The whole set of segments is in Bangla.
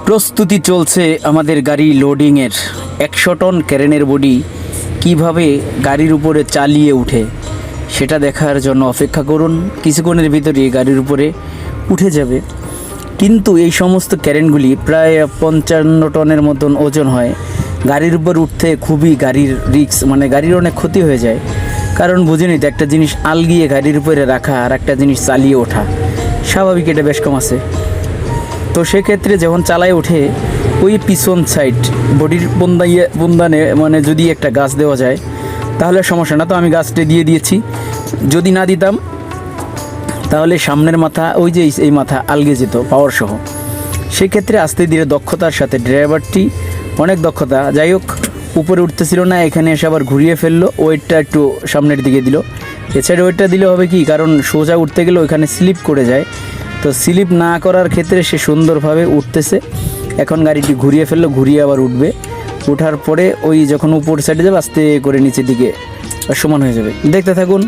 প্রস্তুতি চলছে আমাদের গাড়ি লোডিংয়ের। 100 টন ক্রেনের বডি কিভাবে গাড়ির উপরে চালিয়ে উঠে সেটা দেখার জন্য অপেক্ষা করুন। কিছুক্ষণের ভিতরে গাড়ির উপরে উঠে যাবে। কিন্তু এই সমস্ত ক্রেনগুলি প্রায় 55 টনের মতন ওজন হয়। গাড়ির উপর উঠতে খুবই গাড়ির রিস্ক, মানে গাড়ির অনেক ক্ষতি হয়ে যায়। কারণ বুঝেনি তো, একটা জিনিস আলগিয়ে গাড়ির উপরে রাখা আর একটা জিনিস চালিয়ে ওঠা স্বাভাবিক, এটা বেশ কম আছে। তো সেক্ষেত্রে যখন চালায় ওঠে ওই পিছন সাইড বডির বন্দানে মানে যদি একটা গাছ দেওয়া যায় তাহলে সমস্যা না। তো আমি গাছটা দিয়ে দিয়েছি। যদি না দিতাম তাহলে সামনের মাথা, ওই যে এই মাথা আলগে যেত পাওয়ার সহ। সেক্ষেত্রে আস্তে ধীরে দক্ষতার সাথে ড্রাইভারটি অনেক দক্ষতা, যাই হোক উপরে উঠতেছিল না, এখানে এসে আবার ঘুরিয়ে ফেললো, ওয়েটটা একটু সামনের দিকে দিল। এছাড়া ওয়েটটা দিলে হবে কি, কারণ সোজা উঠতে গেলে ওইখানে স্লিপ করে যায়। তো স্লিপ না করার ক্ষেত্রে সে সুন্দরভাবে উঠতেছে। এখন গাড়িটি ঘুরিয়ে ফেললো, ঘুরিয়ে আবার উঠবে। ওঠার পরে ওই যখন উপর সাইডে যাবে আস্তে করে নিচের দিকে সমান হয়ে যাবে। দেখতে থাকুন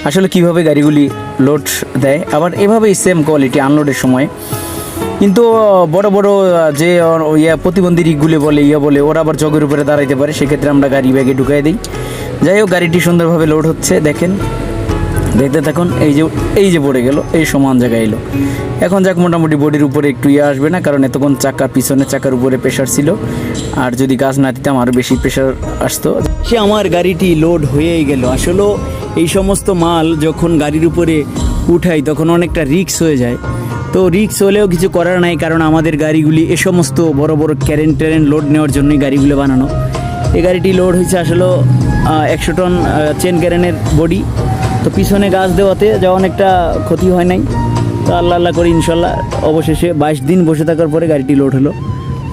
আসলে কিভাবে গাড়িগুলি লোড দেয়। আবার এভাবেই সেম কোয়ালিটি আনলোডের সময়। কিন্তু বড় বড় যে প্রতিবন্ধী রিকগুলি বলে ওরা আবার জগের উপরে দাঁড়াইতে পারে, সেক্ষেত্রে আমরা গাড়ি ব্যাগে ঢুকাই দিই। যাই হোক গাড়িটি সুন্দরভাবে লোড হচ্ছে, দেখেন, দেখতে থাকুন। এই যে পড়ে গেল, এই সমান জায়গায় এলো। এখন যাক মোটামুটি বডির উপরে একটু আসবে না, কারণ এতক্ষণ পিছনের চাকার উপরে প্রেশার ছিল। আর যদি গাছ না দিতাম আরও বেশি প্রেশার আসতো। সে আমার গাড়িটি লোড হয়েই গেল। আসলে এই সমস্ত মাল যখন গাড়ির উপরে উঠাই তখন অনেকটা রিস্ক হয়ে যায়। তো রিস্ক হলেও কিছু করার নাই, কারণ আমাদের গাড়িগুলি এ সমস্ত বড় বড় ট্রেন লোড নেওয়ার জন্যই গাড়িগুলো বানানো। এই গাড়িটি লোড হয়েছে আসলে 100 টন চেন ক্রেনের বডি। তো পিছনে গাছ দেওয়াতে যা অনেকটা ক্ষতি হয় নাই। তো আল্লাহ করি ইনশাল্লাহ অবশেষে 22 দিন বসে থাকার পরে গাড়িটি লোড হলো,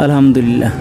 আলহামদুলিল্লাহ।